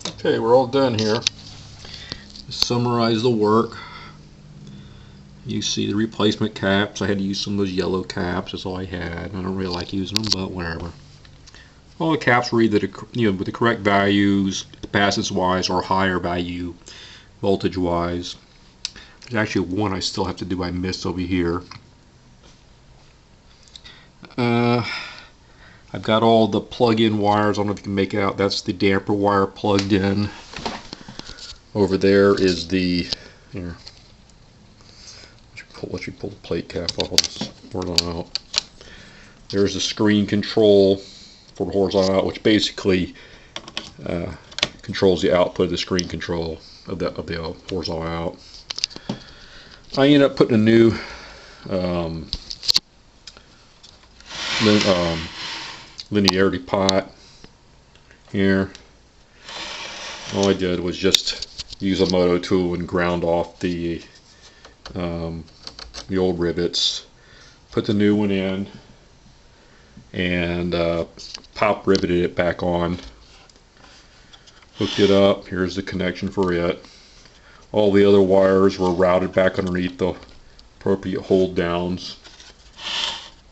Okay, we're all done here. Summarize the work. You see the replacement caps. I had to use some of those yellow caps. That's all I had. I don't really like using them, but whatever. All the caps were either with the correct values, capacitance-wise, or higher value voltage-wise. There's actually one I still have to do. I missed over here. I've got all the plug-in wires. I don't know if you can make it out. That's the damper wire plugged in. Over there is the here. Let you pull the plate cap off. I'll just horizontal out. There's the screen control for the horizontal out, which basically controls the output of the screen control of the horizontal out. I ended up putting a new linearity pot here. All I did was just use a moto tool and ground off the old rivets, put the new one in, and pop riveted it back on, hooked it up. Here's the connection for it. All the other wires were routed back underneath the appropriate hold downs.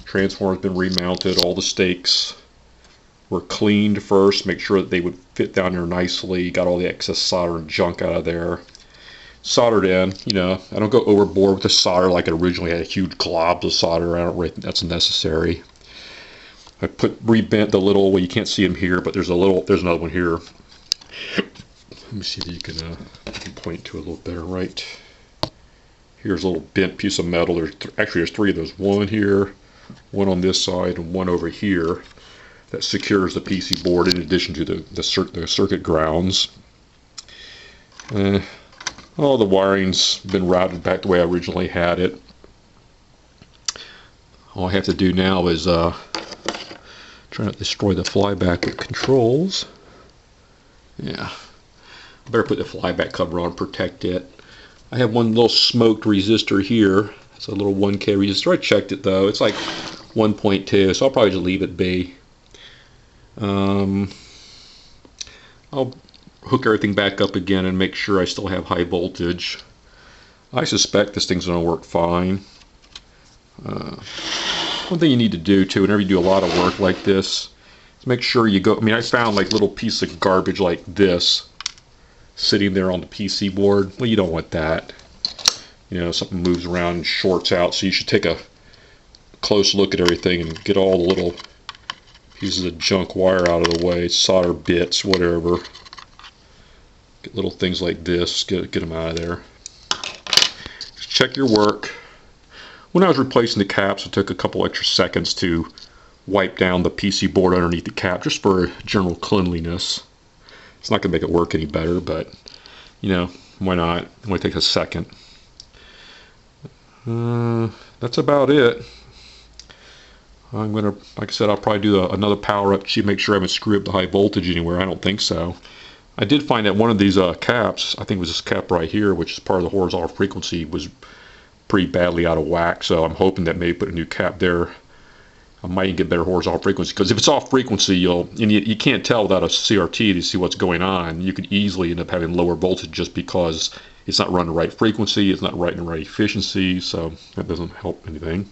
Transformer's been remounted. All the stakes were cleaned first, make sure that they would fit down there nicely. Got all the excess solder and junk out of there. Soldered in. I don't go overboard with the solder like it originally had huge globs of solder. I don't really think that's necessary. I rebent the little, well, you can't see them here, but there's another one here. Let me see if you can point to it a little better. Right here's a little bent piece of metal. There's three of those. One here, one on this side, and one over here that secures the PC board in addition to the circuit grounds. All the wiring's been routed back the way I originally had it. All I have to do now is try not to destroy the flyback with controls. Yeah, I better put the flyback cover on, protect it. I have one little smoked resistor here. It's a little 1K resistor. I checked it though. It's like 1.2, so I'll probably just leave it be. I'll hook everything back up again and make sure I still have high voltage. I suspect this thing's going to work fine. One thing you need to do too, whenever you do a lot of work like this, is make sure you go. I found like little piece of garbage like this sitting there on the PC board. Well, you don't want that. Something moves around and shorts out, so you should take a close look at everything and get all the little pieces of junk wire out of the way, solder bits, whatever. Get little things like this, get them out of there. Just check your work. When I was replacing the caps, it took a couple extra seconds to wipe down the PC board underneath the cap, just for general cleanliness. It's not going to make it work any better, but why not? It only takes a second. That's about it. I'm going to, like I said, I'll probably do another power up to make sure I haven't screwed up the high voltage anywhere. I don't think so. I did find that one of these caps, I think it was this cap right here, which is part of the horizontal frequency, was pretty badly out of whack. So I'm hoping that maybe put a new cap there, I might even get better horizontal frequency. Because if it's off frequency, you can't tell without a CRT to see what's going on. You could easily end up having lower voltage just because it's not running the right frequency, it's not running the right efficiency. So that doesn't help anything.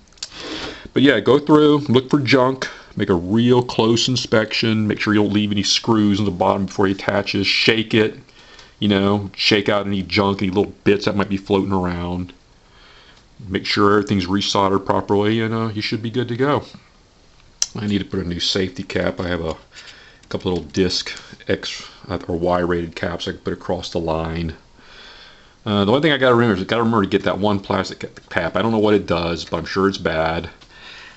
But yeah, go through, look for junk, make a real close inspection, make sure you don't leave any screws on the bottom before you attach it, shake it, shake out any junk, any little bits that might be floating around. Make sure everything's resoldered properly, and you should be good to go. I need to put a new safety cap. I have a couple little disc X or Y rated caps I can put across the line. The only thing I got to remember is to get that one plastic cap. I don't know what it does, but I'm sure it's bad.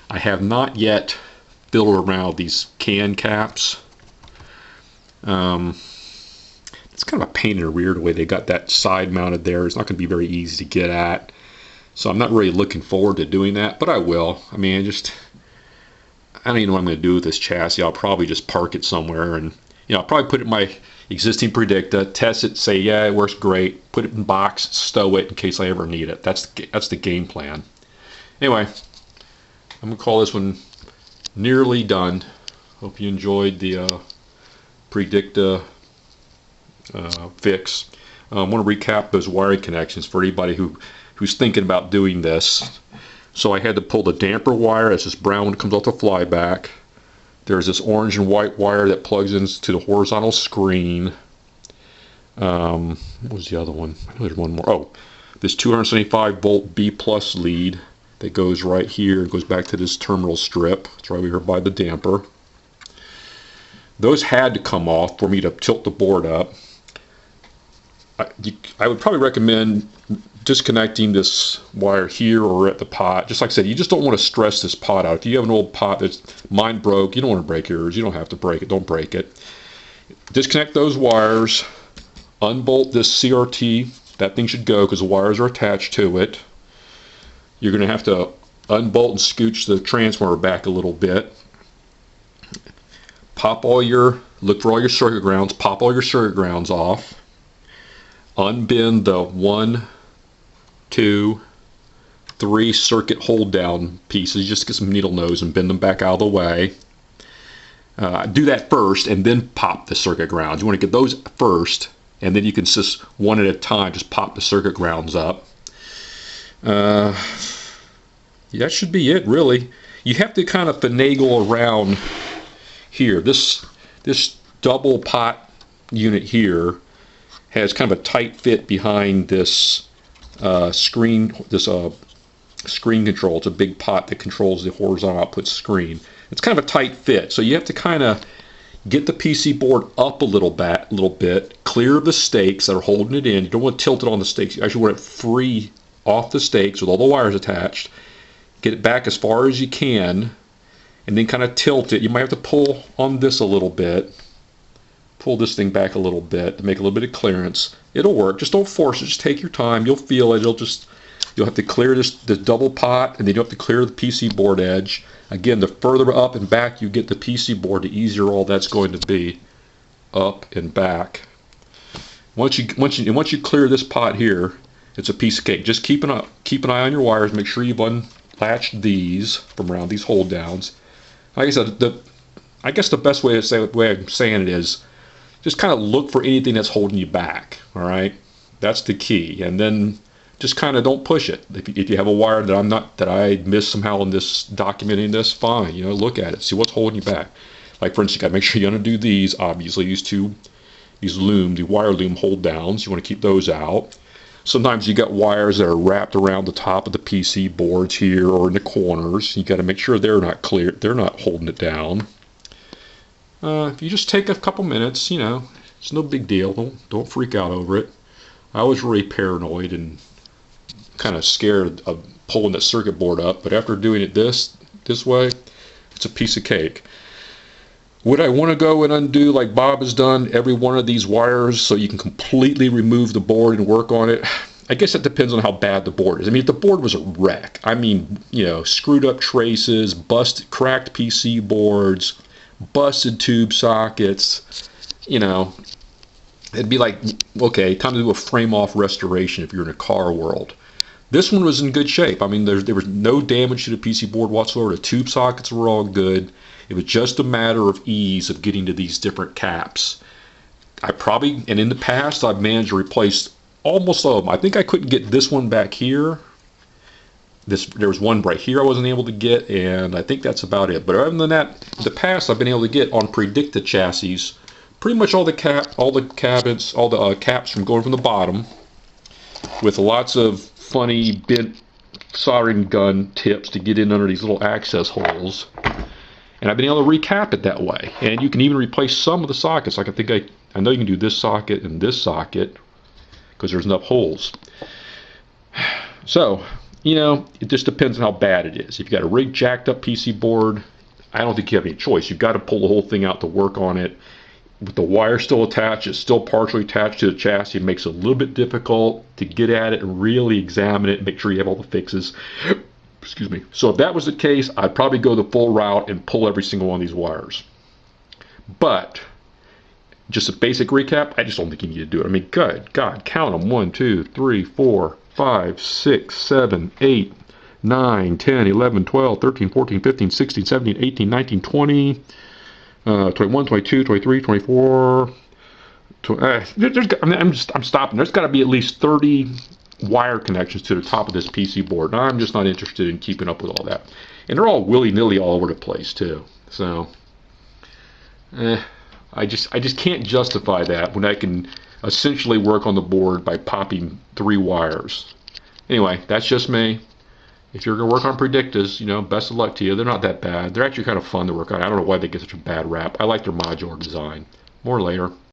I have not yet fiddled around with these can caps. It's kind of a pain in the rear the way they got that side mounted there. It's not going to be very easy to get at. So I'm not really looking forward to doing that, but I will. I don't even know what I'm going to do with this chassis. I'll probably just park it somewhere, and I'll probably put it in my existing Predicta, test it, say yeah, it works great, put it in box, stow it in case I ever need it. That's the game plan. Anyway, I'm going to call this one nearly done. Hope you enjoyed the Predicta fix. I want to recap those wiring connections for anybody who's thinking about doing this. So I had to pull the damper wire. That's this brown one that comes off the flyback. There's this orange and white wire that plugs into the horizontal screen. What was the other one? I know there's one more. Oh, this 275 volt B plus lead that goes right here and goes back to this terminal strip. It's right over here by the damper. Those had to come off for me to tilt the board up. I would probably recommend disconnecting this wire here or at the pot. Just like I said, you just don't want to stress this pot out. If you have an old pot that's mine broke, you don't want to break yours. You don't have to break it. Don't break it. Disconnect those wires. Unbolt this CRT. That thing should go because the wires are attached to it. You're going to have to unbolt and scooch the transformer back a little bit. Look for all your circuit grounds. Pop all your circuit grounds off. Unbend the 1, 2, 3 circuit hold down pieces. Just get some needle nose and bend them back out of the way. Do that first and then pop the circuit grounds. You want to get those first, and then you can just one at a time just pop the circuit grounds up. That should be it, really. You have to kind of finagle around here. This double pot unit here has kind of a tight fit behind this screen control. It's a big pot that controls the horizontal output screen. It's kind of a tight fit, so you have to kind of get the PC board up a little bit, clear of the stakes that are holding it in. You don't want to tilt it on the stakes. You actually want it free off the stakes with all the wires attached. Get it back as far as you can, and then kind of tilt it. You might have to pull on this a little bit. Pull this thing back a little bit to make a little bit of clearance. It'll work. Just don't force it. Just take your time. You'll feel it. You'll have to clear the double pot, and then you'll have to clear the PC board edge. Again, the further up and back you get the PC board, the easier all that's going to be. Up and back. Once you clear this pot here, it's a piece of cake. Just keep an eye on your wires. Make sure you've unlatched these from around these hold downs. Like I said, I guess the best way to say the way I'm saying it is, just kind of look for anything that's holding you back. All right, that's the key. And then just kind of don't push it. If you have a wire that I missed somehow in this documenting this, fine. Look at it, see what's holding you back. Like for instance, you got to make sure you undo these. Obviously, these wire loom hold downs. You want to keep those out. Sometimes you got wires that are wrapped around the top of the PC boards here or in the corners. You got to make sure they're not clear. They're not holding it down. If you just take a couple minutes, it's no big deal. Don't freak out over it. I was really paranoid and kind of scared of pulling that circuit board up, but after doing it this way, it's a piece of cake. Would I want to go and undo, like Bob has done, every one of these wires so you can completely remove the board and work on it? I guess that depends on how bad the board is. I mean, if the board was a wreck, screwed up traces, cracked PC boards, busted tube sockets, it'd be like, okay, time to do a frame-off restoration if you're in a car world. This one was in good shape. I mean, there was no damage to the PC board whatsoever. The tube sockets were all good. It was just a matter of ease of getting to these different caps. And in the past, I've managed to replace almost all of them. I think I couldn't get this one back here. There was one right here I wasn't able to get, and I think that's about it. But other than that, in the past, I've been able to get on Predicta chassis pretty much all the caps from going from the bottom, with lots of funny bent soldering gun tips to get in under these little access holes. And I've been able to recap it that way. And you can even replace some of the sockets. Like I know you can do this socket and this socket because there's enough holes. So, it just depends on how bad it is. If you've got a rig jacked up PC board, I don't think you have any choice. You've got to pull the whole thing out to work on it. With the wire still attached, it's still partially attached to the chassis. It makes it a little bit difficult to get at it and really examine it and make sure you have all the fixes. Excuse me. So if that was the case, I'd probably go the full route and pull every single one of these wires. But just a basic recap, I just don't think you need to do it. I mean, good God, count them. 1, 2, 3, 4, 5, 6, 7, 8, 9, 10, 11, 12, 13, 14, 15, 16, 17, 18, 19, 20, 21, 22, 23, 24, I'm stopping. There's got to be at least 30 wire connections to the top of this PC board. And I'm just not interested in keeping up with all that. And they're all willy-nilly all over the place too. So, I just can't justify that when I can essentially work on the board by popping 3 wires. Anyway, that's just me. If you're going to work on Predictas, you know, best of luck to you. They're not that bad. They're actually kind of fun to work on. I don't know why they get such a bad rap. I like their modular design. More later.